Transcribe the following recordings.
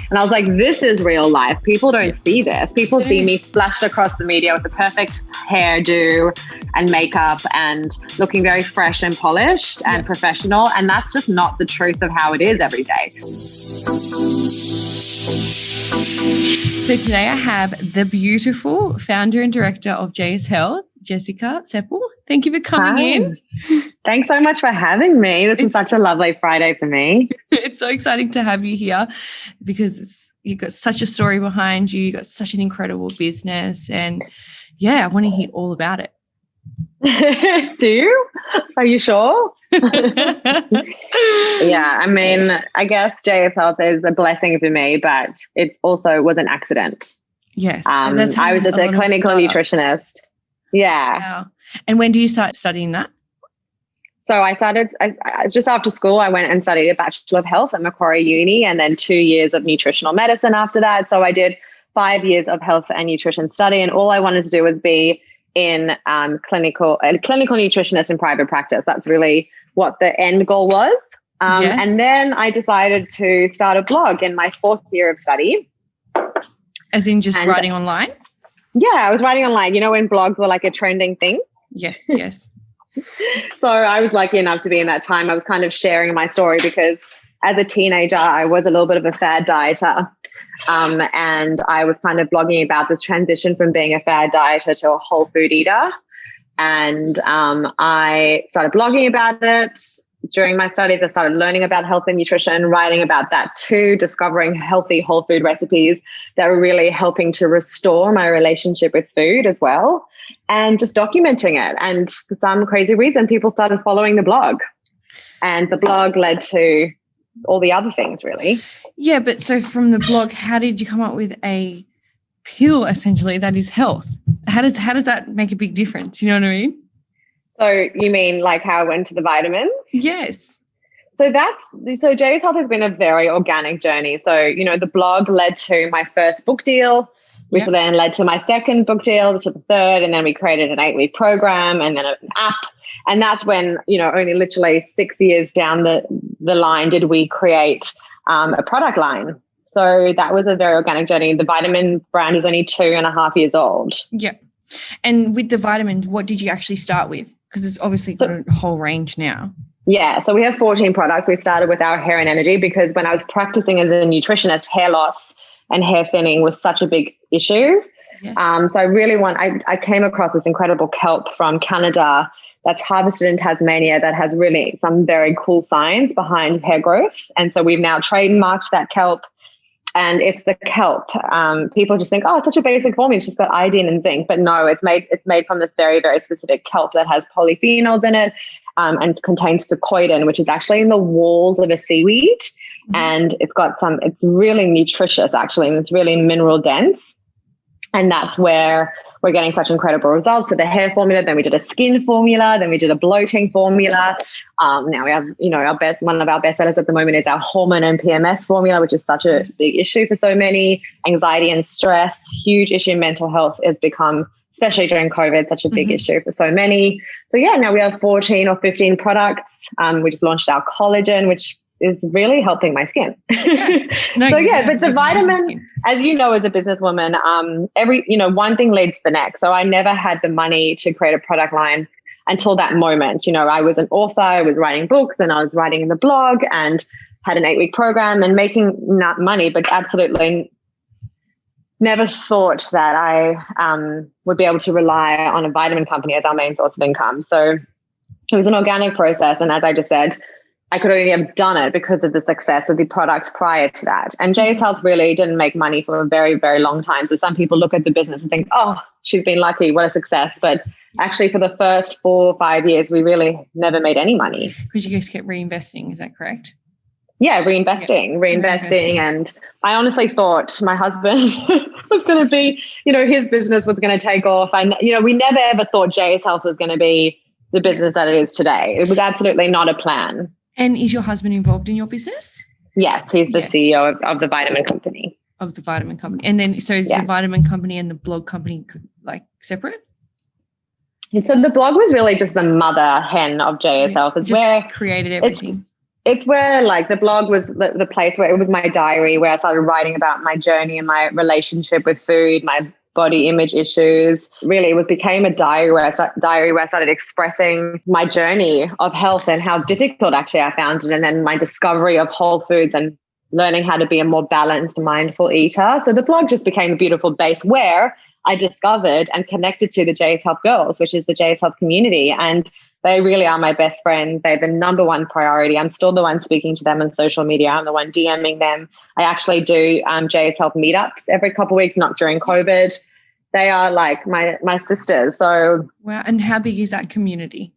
And I was like, this is real life. People don't see this. People see me splashed across the media with the perfect hairdo and makeup and looking very fresh and polished and professional. And that's just not the truth of how it is every day. So today I have the beautiful founder and director of JSHealth, Jessica Sepel. Thank you for coming in. Thanks so much for having me. This is such a lovely Friday for me. It's so exciting to have you here because you've got such a story behind you. You've got such an incredible business. And I want to hear all about it. Do you? Are you sure? I mean, I guess JSHealth is a blessing for me, but it also was an accident. Yes. I was just a clinical nutritionist. Yeah. Wow. And when do you start studying that? So I started just after school. I went and studied a Bachelor of Health at Macquarie Uni, and then 2 years of nutritional medicine after that. So I did 5 years of health and nutrition study, and all I wanted to do was be in a clinical nutritionist in private practice. That's really what the end goal was. And then I decided to start a blog in my 4th year of study. As in just writing online? Yeah, I was writing online. You know when blogs were like a trending thing? Yes. So I was lucky enough to be in that time. I was kind of sharing my story because as a teenager, I was a little bit of a fad dieter. And I was kind of blogging about this transition from being a fad dieter to a whole food eater. And I started blogging about it. During my studies, I started learning about health and nutrition, writing about that too, discovering healthy whole food recipes that were really helping to restore my relationship with food as well, and just documenting it. And for some crazy reason, people started following the blog, and the blog led to all the other things really. Yeah, but so from the blog, how did you come up with a pill essentially that is health? How does that make a big difference? You know what I mean? So you mean like how I went to the vitamins? Yes. So JSHealth has been a very organic journey. So, the blog led to my first book deal, which then led to my second book deal, to the third, and then we created an 8-week program and then an app. And that's when, only literally 6 years down the line did we create a product line. So that was a very organic journey. The vitamin brand is only 2.5 years old. Yeah. And with the vitamins, what did you actually start with? Because it's obviously got a whole range now. Yeah, so we have 14 products. We started with our hair and energy because when I was practicing as a nutritionist, hair loss and hair thinning was such a big issue. Yes. So I really I came across this incredible kelp from Canada that's harvested in Tasmania that has really some very cool science behind hair growth. And so we've now trademarked that kelp. And it's the kelp. People just think, it's such a basic formula. It's just got iodine and zinc. But no, it's made from this very, very specific kelp that has polyphenols in it and contains fucoidan, which is actually in the walls of a seaweed. Mm-hmm. And it's really nutritious, actually, and it's really mineral dense. And that's where we're getting such incredible results with the hair formula. Then we did a skin formula. Then we did a bloating formula. Now we have, one of our best sellers at the moment is our hormone and PMS formula, which is such a big issue for so many. Anxiety and stress, huge issue. Mental health has become, especially during COVID, such a big issue for so many. So now we have 14 or 15 products. We just launched our collagen, which is really helping my skin. Yeah. But the vitamin, as you know, as a businesswoman, one thing leads to the next. So I never had the money to create a product line until that moment. I was an author, I was writing books and I was writing the blog and had an 8-week program and making money, but absolutely never thought that I would be able to rely on a vitamin company as our main source of income. So it was an organic process. And as I just said, I could only have done it because of the success of the products prior to that. And JSHealth really didn't make money for a very, very long time. So some people look at the business and think, she's been lucky, what a success. But actually for the first 4 or 5 years, we really never made any money. Because you guys kept reinvesting, is that correct? Yeah, reinvesting. And I honestly thought my husband was going to be, his business was going to take off. And, we never ever thought JSHealth was going to be the business that it is today. It was absolutely not a plan. And is your husband involved in your business? Yes, he's the CEO of the vitamin company. Of the vitamin company. And then, so is the vitamin company and the blog company like separate? And so the blog was really just the mother hen of JSHealth. It's just where created everything. It's where like the blog was the place where it was my diary, where I started writing about my journey and my relationship with food, my body image issues. Really, became a diary where I started expressing my journey of health and how difficult actually I found it, and then my discovery of whole foods and learning how to be a more balanced, mindful eater. So the blog just became a beautiful base where I discovered and connected to the JSHealth girls, which is the JSHealth community. And they really are my best friends. They're the number one priority. I'm still the one speaking to them on social media. I'm the one DMing them. I actually do JSHealth meetups every couple of weeks, not during COVID. They are like my sisters. So wow. And how big is that community?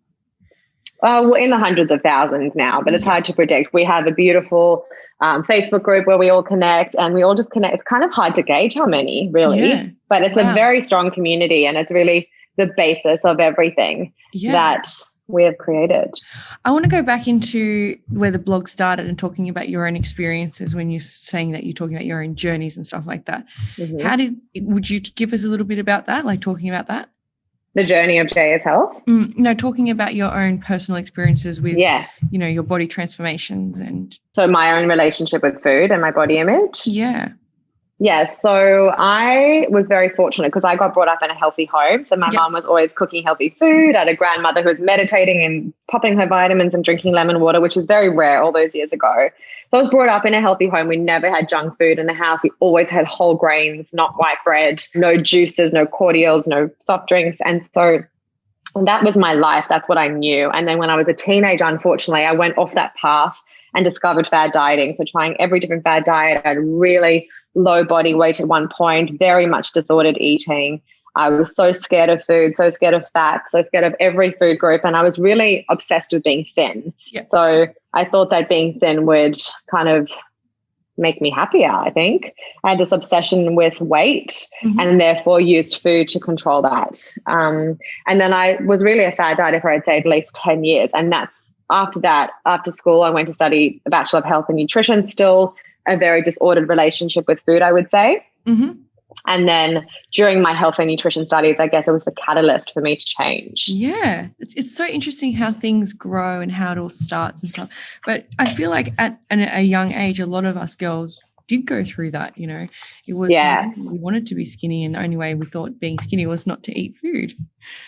We're in the hundreds of thousands now, but it's hard to predict. We have a beautiful Facebook group where we all connect, and we all just connect. It's kind of hard to gauge how many, really, but it's a very strong community, and it's really the basis of everything that we have created. I want to go back into where the blog started and talking about your own experiences when you're saying that you're talking about your own journeys and stuff like that. Mm-hmm. Would you give us a little bit about that, like talking about that? The journey of JSHealth? No, talking about your own personal experiences with, your body transformations and. So my own relationship with food and my body image? Yeah. Yeah, so I was very fortunate because I got brought up in a healthy home. So my mom was always cooking healthy food. I had a grandmother who was meditating and popping her vitamins and drinking lemon water, which is very rare all those years ago. So I was brought up in a healthy home. We never had junk food in the house. We always had whole grains, not white bread, no juices, no cordials, no soft drinks. And so that was my life. That's what I knew. And then when I was a teenager, unfortunately, I went off that path and discovered fad dieting. So trying every different fad diet. I had really low body weight at one point, very much disordered eating. I was so scared of food, so scared of fat, so scared of every food group. And I was really obsessed with being thin. Yeah. So I thought that being thin would kind of make me happier, I think. I had this obsession with weight and therefore used food to control that. And then I was really a fad dieter for, I'd say, at least 10 years. And that's after that, after school, I went to study a Bachelor of Health and Nutrition, still a very disordered relationship with food, I would say. Mm-hmm. And then during my health and nutrition studies, I guess it was the catalyst for me to change. Yeah. It's so interesting how things grow and how it all starts and stuff. But I feel like at a young age, a lot of us girls did go through that, It was we wanted to be skinny, and the only way we thought being skinny was not to eat food.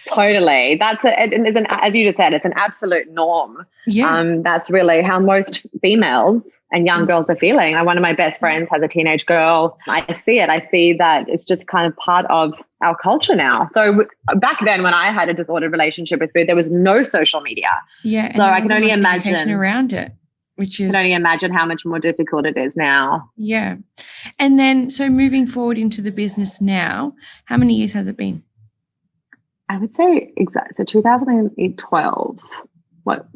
Totally. As you just said, it's an absolute norm. Yeah. That's really how most females and young girls are feeling. One of my best friends has a teenage girl. I see it. I see that it's just kind of part of our culture now. So back then when I had a disordered relationship with food, there was no social media. Yeah. So I can only imagine around it, I can only imagine how much more difficult it is now. Yeah. And then, so moving forward into the business now, how many years has it been? I would say so 2012.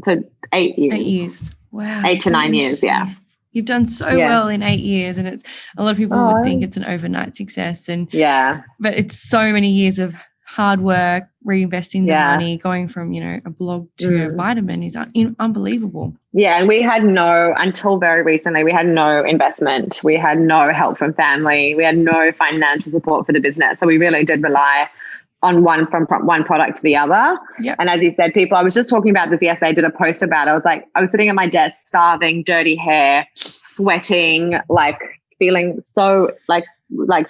So 8 years. 8 years. Wow. 8 to 9 years. Yeah. You've done so well in 8 years, and it's a lot of people would think it's an overnight success, but it's so many years of hard work, reinvesting the money, going from a blog to a vitamin is unbelievable. Yeah, and we had until very recently, we had no investment, we had no help from family, we had no financial support for the business, so we really did rely on one product to the other. Yep. And as you said, I was just talking about this yesterday, I did a post about it. I was sitting at my desk, starving, dirty hair, sweating, feeling so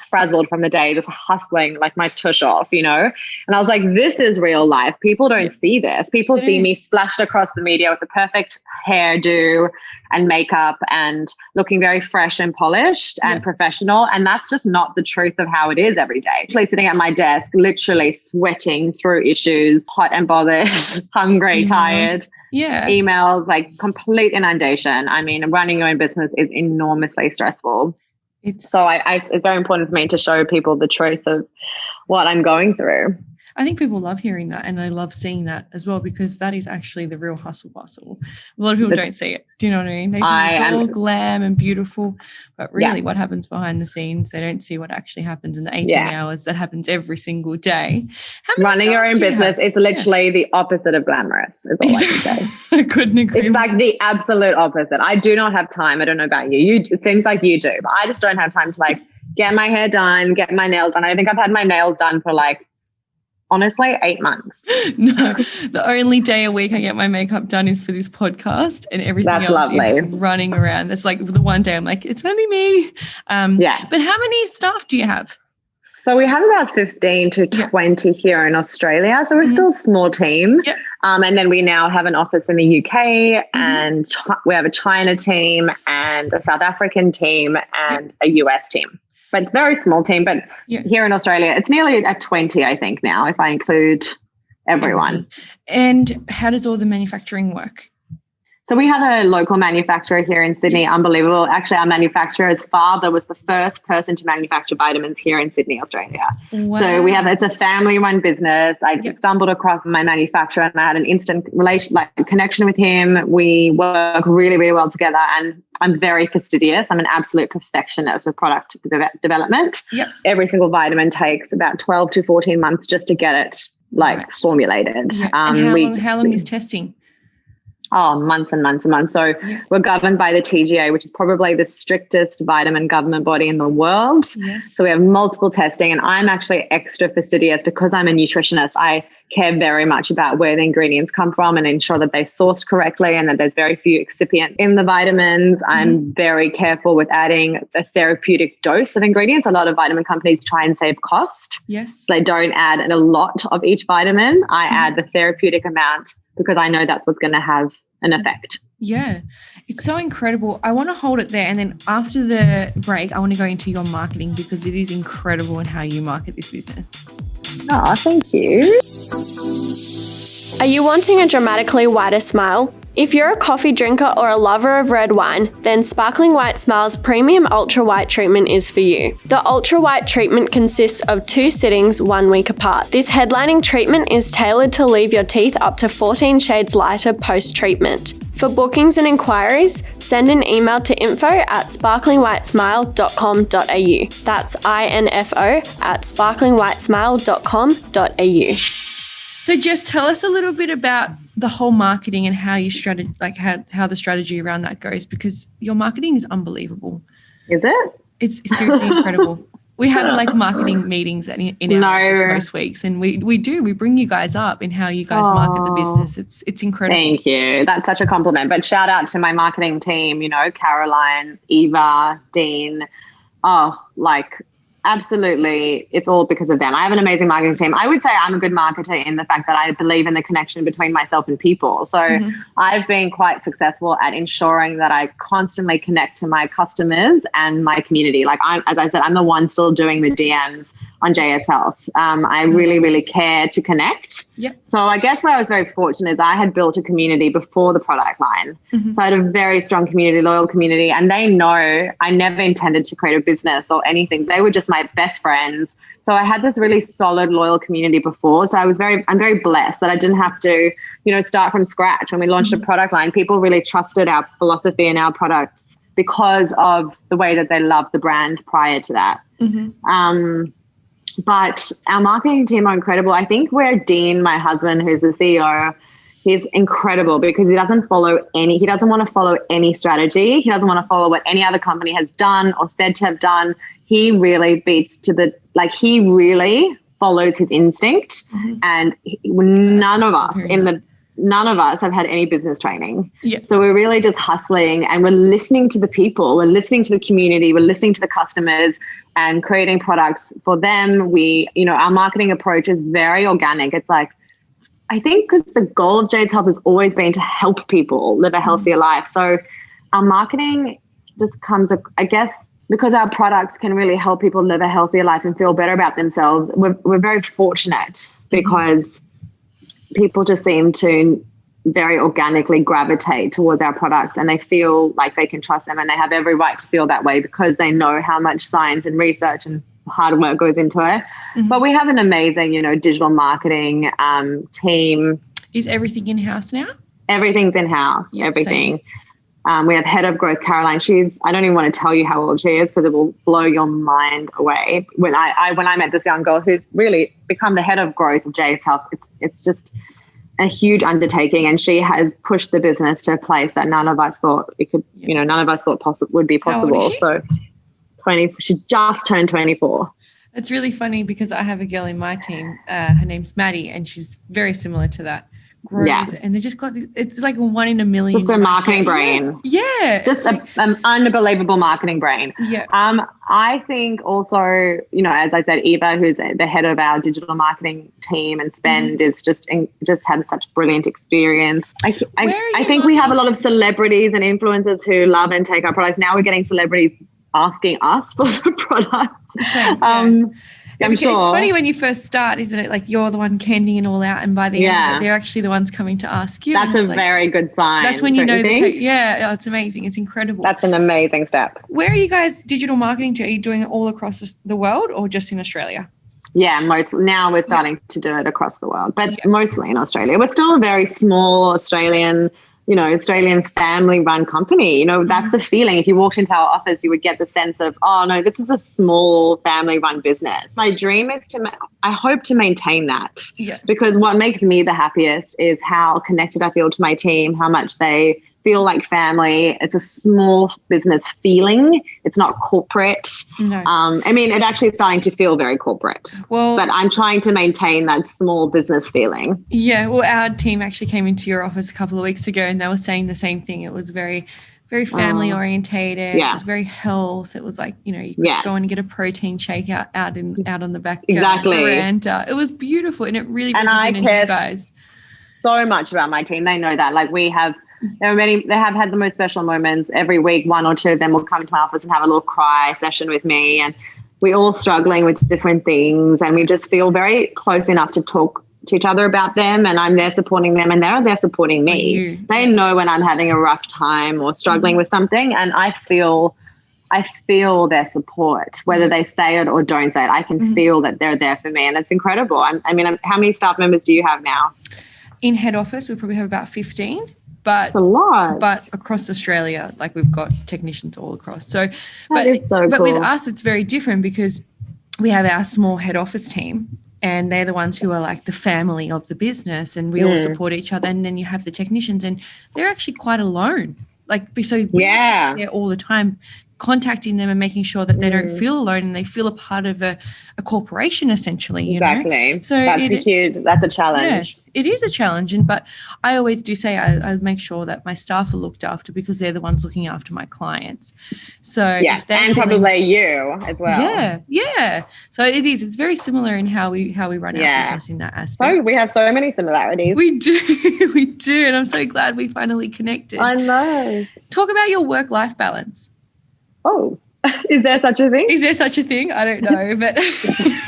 frazzled from the day, just hustling my tush off, And I was like, this is real life. People don't see this. People see me splashed across the media with the perfect hairdo and makeup and looking very fresh and polished and professional. And that's just not the truth of how it is every day. Actually sitting at my desk, literally sweating through issues, hot and bothered, hungry, tired. Yeah. Emails, complete inundation. Running your own business is enormously stressful. It's very important for me to show people the truth of what I'm going through. I think people love hearing that, and I love seeing that as well, because that is actually the real hustle bustle. A lot of people don't see it. Do you know what I mean? They think it's all glam and beautiful, but really what happens behind the scenes, they don't see what actually happens in the 18 hours that happens every single day. Running your own business is literally the opposite of glamorous, is all I can say. I couldn't agree. It's the absolute opposite. I do not have time. I don't know about you. It seems like you do, but I just don't have time to get my hair done, get my nails done. I think I've had my nails done for honestly 8 months. No, the only day a week I get my makeup done is for this podcast, and everything else is running around. It's like the one day I'm like, it's only me. But how many staff do you have? So we have about 15 to 20 here in Australia. So we're still a small team. Yep. And then we now have an office in the UK, and we have a China team and a South African team and a US team. But it's a very small team. But here in Australia, it's nearly at 20, I think, now, if I include everyone. And how does all the manufacturing work? So we have a local manufacturer here in Sydney. Unbelievable. Actually, our manufacturer's father was the first person to manufacture vitamins here in Sydney, Australia. Wow. So it's a family-run business. I stumbled across my manufacturer, and I had an instant connection with him. We work really, really well together, and I'm very fastidious. I'm an absolute perfectionist with product development. Yep. Every single vitamin takes about 12 to 14 months just to get it formulated. Yep. And how long is testing? Oh, months and months and months. So we're governed by the TGA, which is probably the strictest vitamin government body in the world. Yes. So we have multiple testing, and I'm actually extra fastidious because I'm a nutritionist. I care very much about where the ingredients come from and ensure that they're sourced correctly and that there's very few excipients in the vitamins. I'm very careful with adding a therapeutic dose of ingredients. A lot of vitamin companies try and save cost. Yes. They don't add a lot of each vitamin. I add the therapeutic amount because I know that's what's going to have an effect. Yeah, it's so incredible. I want to hold it there, and then after the break, I want to go into your marketing because it is incredible in how you market this business. Oh, thank you. Are you wanting a dramatically whiter smile? If you're a coffee drinker or a lover of red wine, then Sparkling White Smile's Premium Ultra White treatment is for you. The Ultra White treatment consists of 2 sittings 1 week apart. This headlining treatment is tailored to leave your teeth up to 14 shades lighter post-treatment. For bookings and inquiries, send an email to info@sparklingwhitesmile.com.au. That's info@sparklingwhitesmile.com.au. So just tell us a little bit about the whole marketing and how you how the strategy around that goes, because your marketing is unbelievable. Is it? It's seriously incredible. We have marketing meetings in our office most weeks, and we bring you guys up in how you guys market the business. It's incredible. Thank you. That's such a compliment. But shout out to my marketing team, Caroline, Eva, Dean. Absolutely, it's all because of them. I have an amazing marketing team. I would say I'm a good marketer in the fact that I believe in the connection between myself and people. So I've been quite successful at ensuring that I constantly connect to my customers and my community. As I said, I'm the one still doing the DMs on JSHealth. I really, really care to connect. Yep. So I guess where I was very fortunate is I had built a community before the product line. So I had a very strong community, loyal community, and they know I never intended to create a business or anything. They were just my best friends. So I had this really solid, loyal community before. So I'm very blessed that I didn't have to, start from scratch. When we launched a product line, people really trusted our philosophy and our products because of the way that they loved the brand prior to that. But our marketing team are incredible. I think where Dean, my husband, who's the CEO, he's incredible because he doesn't want to follow any strategy. He doesn't want to follow what any other company has done or said to have done. He really he really follows his instinct. And none of us have had any business training. Yeah. So we're really just hustling, and we're listening to the people, we're listening to the community, we're listening to the customers and creating products for them. Our marketing approach is very organic. It's I think because the goal of JSHealth has always been to help people live a healthier life. So our marketing just comes, I guess, because our products can really help people live a healthier life and feel better about themselves. We're very fortunate because people just seem to very organically gravitate towards our products, and they feel like they can trust them, and they have every right to feel that way because they know how much science and research and hard work goes into it. But we have an amazing, digital marketing team. Is everything in-house now? Everything's in-house, everything. We have head of growth, Caroline. I don't even want to tell you how old she is because it will blow your mind away. When I met this young girl who's really become the head of growth of JSHealth, it's just a huge undertaking, and she has pushed the business to a place that none of us thought it could, none of us thought would be possible. So she just turned 24. It's really funny because I have a girl in my team. Her name's Maddie, and she's very similar to that. Grows, and they just got it's like 1 in a million. Just a marketing brain. Yeah. Just an unbelievable marketing brain. Yeah. I think also, you know, as I said, Eva, who's the head of our digital marketing team and spend, is just had such brilliant experience. I think we have a lot of celebrities and influencers who love and take our products. Now we're getting celebrities asking us for the products. I'm sure. It's funny when you first start, isn't it? Like you're the one candying it all out, and by the end of it, they're actually the ones coming to ask you. That's a very good sign. That's when you know it's amazing. It's incredible. That's an amazing step. Where are you guys digital marketing to? Are you doing it all across the world or just in Australia? Yeah, now we're starting to do it across the world, but mostly in Australia. We're still a very small Australian family-run company. You know, that's the feeling. If you walked into our office, you would get the sense of, oh, no, this is a small family-run business. My dream is I hope to maintain that. Yeah. Because what makes me the happiest is how connected I feel to my team, how much they feel like family. It's a small business feeling. It's not corporate. No. I mean, it actually is starting to feel very corporate. Well, but I'm trying to maintain that small business feeling. Yeah. Well, our team actually came into your office a couple of weeks ago and they were saying the same thing. It was very, very family orientated. Yeah. It was very health. It was like, you know, you could go and get a protein shake out on the back veranda. It was beautiful and it really represented you guys. So much about my team. They know that. Like they have had the most special moments every week. 1 or 2 of them will come to my office and have a little cry session with me. And we're all struggling with different things. And we just feel very close enough to talk to each other about them. And I'm there supporting them and they're there supporting me. They know when I'm having a rough time or struggling with something. And I feel their support, whether they say it or don't say it. I can feel that they're there for me. And it's incredible. I mean, how many staff members do you have now? In head office, we probably have about 15. But a lot. But across Australia, like we've got technicians all across. So, but cool. With us, it's very different because we have our small head office team and they're the ones who are like the family of the business and we all support each other. And then you have the technicians and they're actually quite alone. Like, so we're there all the time contacting them and making sure that they don't feel alone and they feel a part of a corporation essentially, you know? So that's a challenge. Yeah, it is a challenge. But I always do say I make sure that my staff are looked after because they're the ones looking after my clients. So and probably you as well. Yeah. So it's very similar in how we run our business in that aspect. So we have so many similarities. We do. And I'm so glad we finally connected. I know. Talk about your work-life balance. Oh, is there such a thing? I don't know, but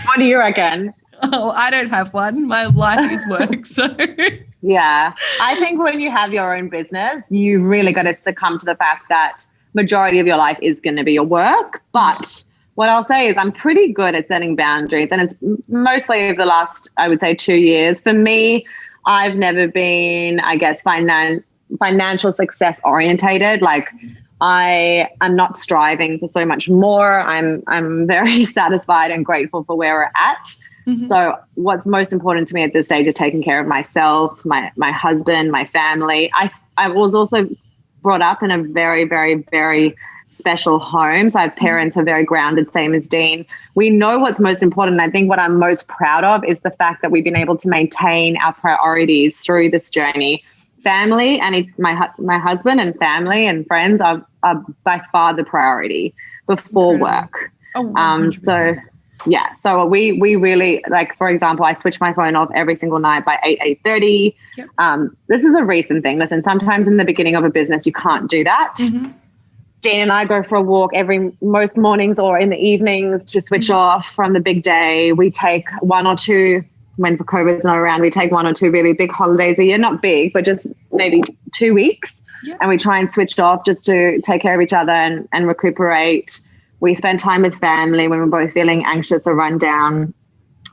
what do you reckon? Oh, I don't have one. My life is work, so. Yeah. I think when you have your own business, you really got to succumb to the fact that majority of your life is going to be your work. But what I'll say is I'm pretty good at setting boundaries, and it's mostly over the last, I would say, 2 years. For me, I've never been, I guess, financial success orientated. Like, I'm not striving for so much more. I'm very satisfied and grateful for where we're at. So what's most important to me at this stage is taking care of myself, my husband, my family. I was also brought up in a very, very, very special home. So I have parents who are very grounded, same as Dean. We know what's most important. And I think what I'm most proud of is the fact that we've been able to maintain our priorities through this journey. Family and my husband and family and friends are by far the priority before work. So we really, like, for example, I switch my phone off every single night by 8:30. This is a recent thing. Listen, sometimes in the beginning of a business you can't do that. Dean and I go for a walk most mornings or in the evenings to switch off from the big day. We take 1 or 2. When COVID's not around, we take 1 or 2 really big holidays a year, not big, but just maybe 2 weeks. And we try and switch off just to take care of each other and recuperate. We spend time with family when we're both feeling anxious or run down.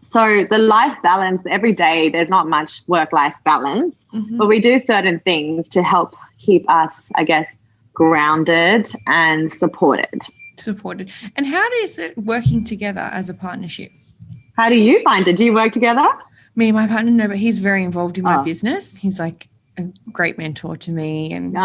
So the life balance, every day, there's not much work-life balance, but we do certain things to help keep us, I guess, grounded and supported. And how is it working together as a partnership? How do you find it? Do you work together? Me and my partner, no, but he's very involved in my business. He's like a great mentor to me, and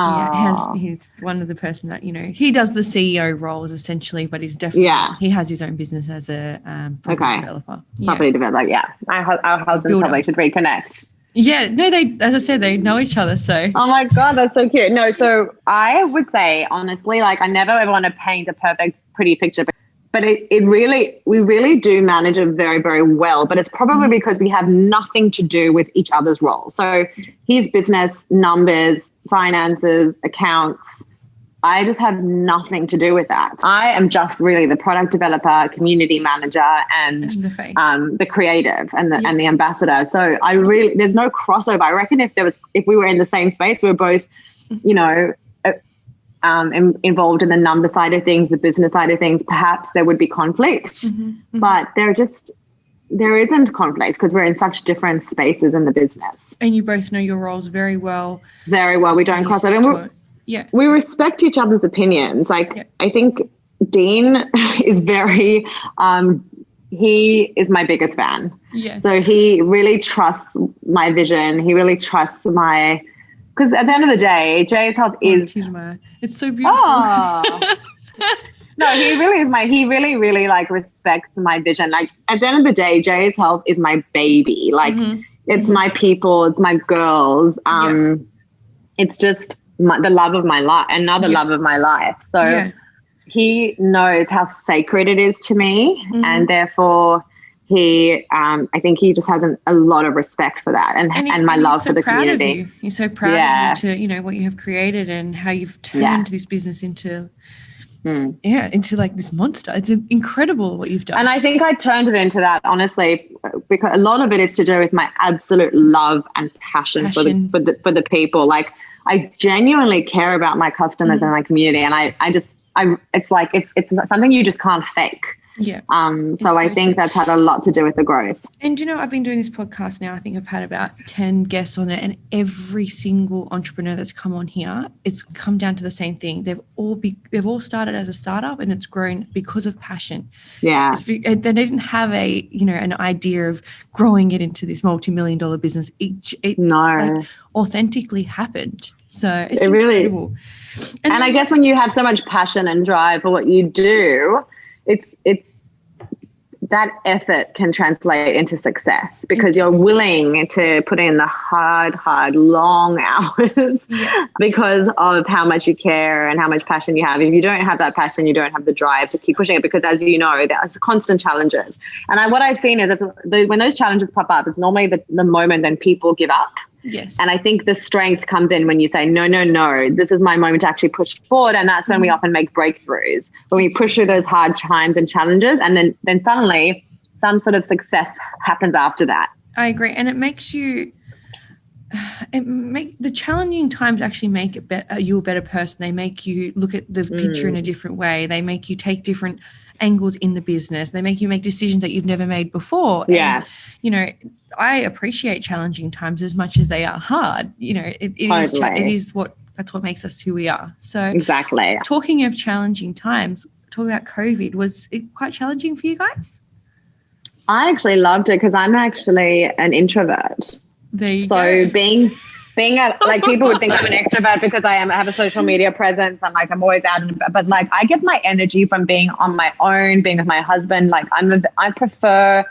he's one of the person that, he does the CEO roles essentially, but he's definitely he has his own business as a property developer. Property developer, Our husbands probably should reconnect. Yeah, no, as I said, they know each other. So. Oh my God, that's so cute. No, so I would say honestly, like I never ever want to paint a perfect, pretty picture, but we really do manage it very, very well. But it's probably because we have nothing to do with each other's roles. So his business, numbers, finances, accounts, I just have nothing to do with that. I am just really the product developer, community manager, and the creative and the ambassador. So there's no crossover. I reckon if we were in the same space, we were both, involved in the number side of things, the business side of things, perhaps there would be conflict, but there isn't conflict because we're in such different spaces in the business. And you both know your roles very well. Very well. We don't cross over. We respect each other's opinions. I think Dean is very, he is my biggest fan. Yeah. So he really trusts my vision. He really trusts because at the end of the day, JSHealth is. It's so beautiful. Oh. No, he really, really like respects my vision. Like at the end of the day, JSHealth is my baby. Like it's my people, it's my girls. It's just the love of my life, another love of my life. So he knows how sacred it is to me, and therefore he, I think he just has a lot of respect for that and my love for the community. He's so proud of you to, what you have created and how you've turned this business into, into like this monster. It's incredible what you've done. And I think I turned it into that, honestly, because a lot of it is to do with my absolute love and passion. For the people. Like I genuinely care about my customers and my community. And it's something you just can't fake. Yeah. So I think that's had a lot to do with the growth. And I've been doing this podcast now. I think I've had about 10 guests on it, and every single entrepreneur that's come on here, it's come down to the same thing. They've all started as a startup, and it's grown because of passion. Yeah. They didn't have an idea of growing it into this multi-million-dollar business. It authentically happened. So it's incredible. Really, and I guess when you have so much passion and drive for what you do, it's that effort can translate into success because you're willing to put in the hard, long hours because of how much you care and how much passion you have. If you don't have that passion, you don't have the drive to keep pushing it because, as you know, there's constant challenges. And what I've seen is when those challenges pop up, it's normally the moment when people give up. Yes. And I think the strength comes in when you say, no, this is my moment to actually push forward. And that's when we often make breakthroughs, when we push through those hard times and challenges. And then suddenly some sort of success happens after that. I agree. And it makes the challenging times actually make you a better person. They make you look at the picture in a different way. They make you take different angles in the business. They make you make decisions that you've never made before. Yeah. And, I appreciate challenging times as much as they are hard. That's what makes us who we are. So exactly. Talking of challenging times, talking about COVID, was it quite challenging for you guys? I actually loved it because I'm actually an introvert. There you go. being people would think I'm an extrovert because I have a social media presence and like I'm always out and about, but like I get my energy from being on my own, being with my husband. Like I prefer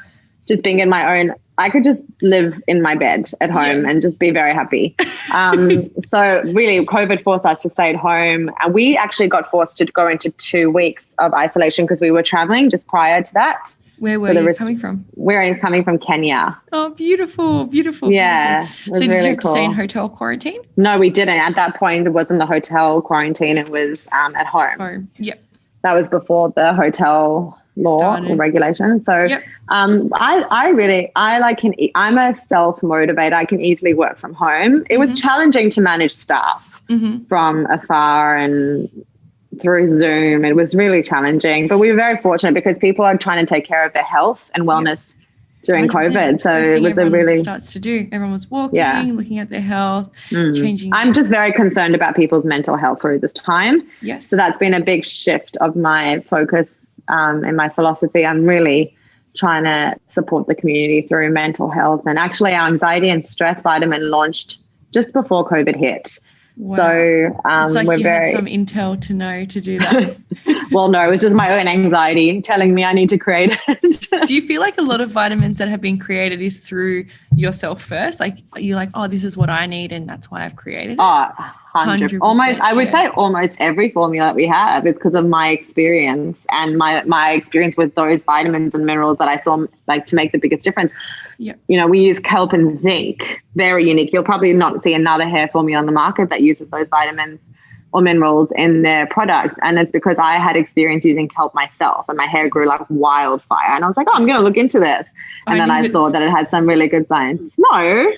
just being in my own. I could just live in my bed at home and just be very happy. So really COVID forced us to stay at home, and we actually got forced to go into 2 weeks of isolation because we were traveling just prior to that. Where were you coming from? We're coming from Kenya. Oh, beautiful, beautiful. Yeah. So did you have to stay in hotel quarantine? No, we didn't. At that point, it wasn't the hotel quarantine. It was at home. Yep. That was before the hotel law or regulation. So I'm a self-motivator. I can easily work from home. It was challenging to manage staff from afar and through Zoom. It was really challenging, but we were very fortunate because people are trying to take care of their health and wellness during 100%. COVID. So it was everyone was walking, looking at their health, changing. I'm just very concerned about people's mental health through this time. Yes. So that's been a big shift of my focus in my philosophy. I'm really trying to support the community through mental health, and actually our anxiety and stress vitamin launched just before COVID hit. Wow. So it's like we're you very had some intel to know to do that. Well, no, it was just my own anxiety telling me I need to create it. Do you feel like a lot of vitamins that have been created is through yourself first? Like you're like, oh, this is what I need and that's why I've created it? Oh, 100%. Almost, I would say almost every formula that we have is because of my experience and my experience with those vitamins and minerals that I saw like to make the biggest difference. Yeah. You know, we use kelp and zinc, very unique. You'll probably not see another hair formula on the market that uses those vitamins or minerals in their product. And it's because I had experience using kelp myself and my hair grew like wildfire. And I was like, oh, I'm going to look into this. And then I saw that it had some really good science. No,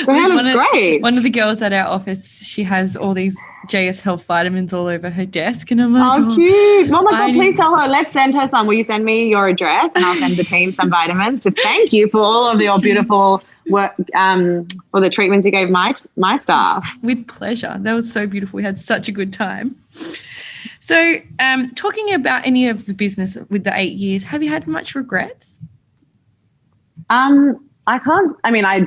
the hair looks great. One of the girls at our office, she has all these JSHealth vitamins all over her desk. And I'm like, oh cute. Oh my God, please tell her, let's send her some. Will you send me your address? And I'll send the team some vitamins to thank you for all of your beautiful work, for the treatments you gave my staff. With pleasure. That was so beautiful. We had such a good time. So talking about any of the business with the 8 years, have you had much regrets? I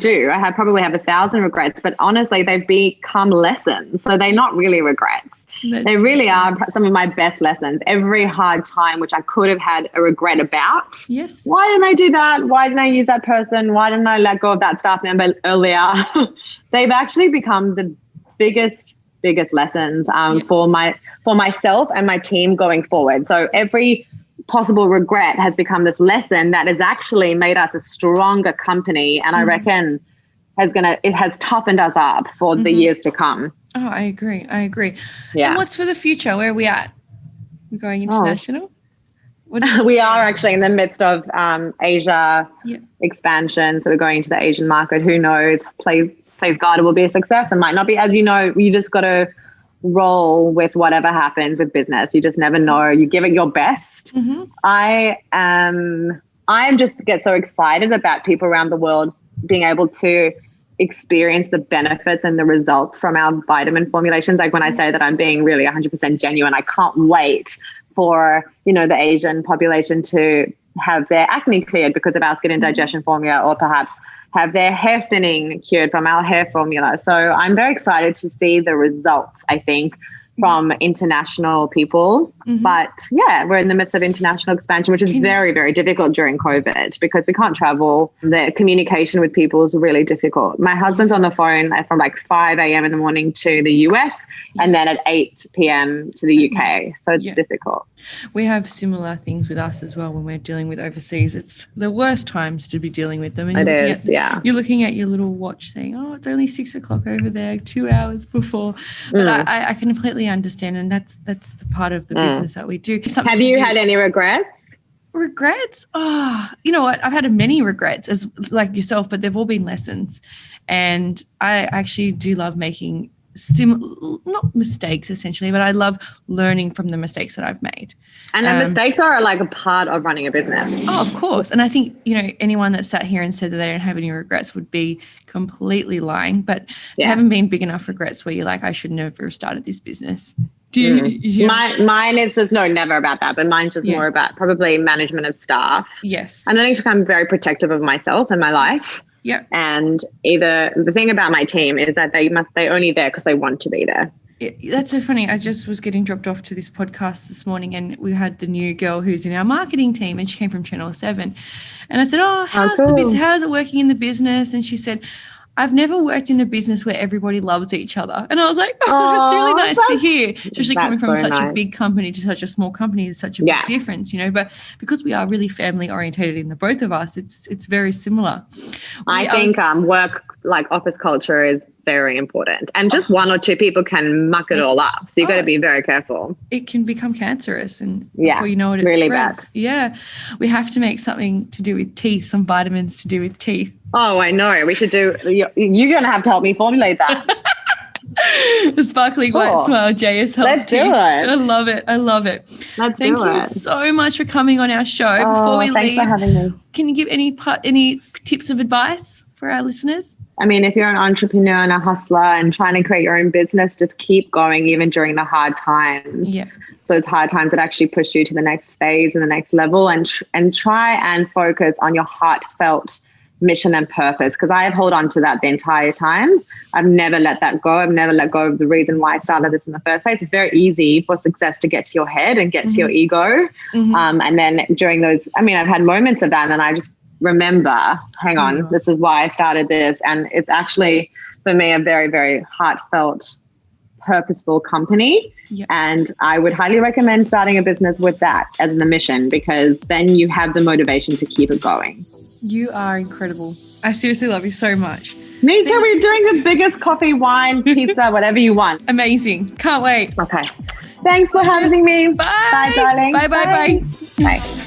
do. I probably have 1,000 regrets, but honestly, they've become lessons. So they're not really regrets. They really are some of my best lessons. Every hard time, which I could have had a regret about. Yes. Why didn't I do that? Why didn't I use that person? Why didn't I let go of that staff member earlier? They've actually become the biggest lessons for myself and my team going forward. So every possible regret has become this lesson that has actually made us a stronger company, and I reckon it has toughened us up for the years to come. Oh, I agree. Yeah. And what's for the future? Where are we at? We're going international? We are actually in the midst of Asia expansion. So we're going to the Asian market. Who knows? Please God, it will be a success. It might not be. As you know, you just got to roll with whatever happens with business. You just never know. You give it your best. I just get so excited about people around the world being able to experience the benefits and the results from our vitamin formulations. Like when I say that I'm being really 100% genuine, I can't wait for, the Asian population to have their acne cleared because of our skin and digestion formula, or perhaps have their hair thinning cured from our hair formula. So I'm very excited to see the results, I think, from international people. But we're in the midst of international expansion, which is very, very difficult during COVID because we can't travel. The communication with people is really difficult. My husband's on the phone from like 5 a.m. in the morning to the US and then at 8 p.m. to the UK. So it's difficult. We have similar things with us as well when we're dealing with overseas. It's the worst times to be dealing with them. And you're looking at your little watch saying, oh, it's only 6 o'clock over there, 2 hours before. But I completely understand. And that's the part of the business that we do. Have you had any regrets? Regrets? Oh, you know what? I've had many regrets as like yourself, but they've all been lessons. And I actually do love making not mistakes essentially, but I love learning from the mistakes that I've made. And the mistakes are like a part of running a business. Oh, of course. And I think, anyone that sat here and said that they don't have any regrets would be completely lying, but there haven't been big enough regrets where you're like, I should never have started this business. Do you? Mine is just never about that, but mine's just more about probably management of staff. Yes. And I think I'm very protective of myself and my life. Yeah. And the thing about my team is that they're only there because they want to be there. That's so funny. I just was getting dropped off to this podcast this morning and we had the new girl who's in our marketing team and she came from Channel 7. And I said, how's it working in the business? And she said, I've never worked in a business where everybody loves each other. And I was like, that's really nice to hear. Especially coming from such a big company to such a small company is such a big difference, But because we are really family orientated in the both of us, it's very similar. I think work, like office culture, is very important. And just one or two people can muck it all up. So you've got to be very careful. It can become cancerous and before you know it really spreads. Bad. Yeah. We have to make something to do with teeth, some vitamins to do with teeth. Oh, I know. We should do. You're going to have to help me formulate that. The sparkling white smile JSHealth. Let's do it. I love it. Thank you so much for coming on our show. Before we leave, thanks for having me. Can you give any tips of advice for our listeners? I mean, if you're an entrepreneur and a hustler and trying to create your own business, just keep going even during the hard times. Yeah. Those hard times that actually push you to the next phase and the next level, and try and focus on your heartfelt mission and purpose, because I have held on to that the entire time. I've never let that go. I've never let go of the reason why I started this in the first place. It's very easy for success to get to your head and get to your ego. And then during those, I've had moments of that, and I just remember, hang on, this is why I started this. And it's actually, for me, a very, very heartfelt, purposeful company. And I would highly recommend starting a business with that as the mission, because then you have the motivation to keep it going. You are incredible. I seriously love you so much. Me too. We're doing the biggest coffee, wine, pizza, whatever you want. Amazing. Can't wait. Okay. Thanks for having me. Bye. Bye, darling. Bye. Bye.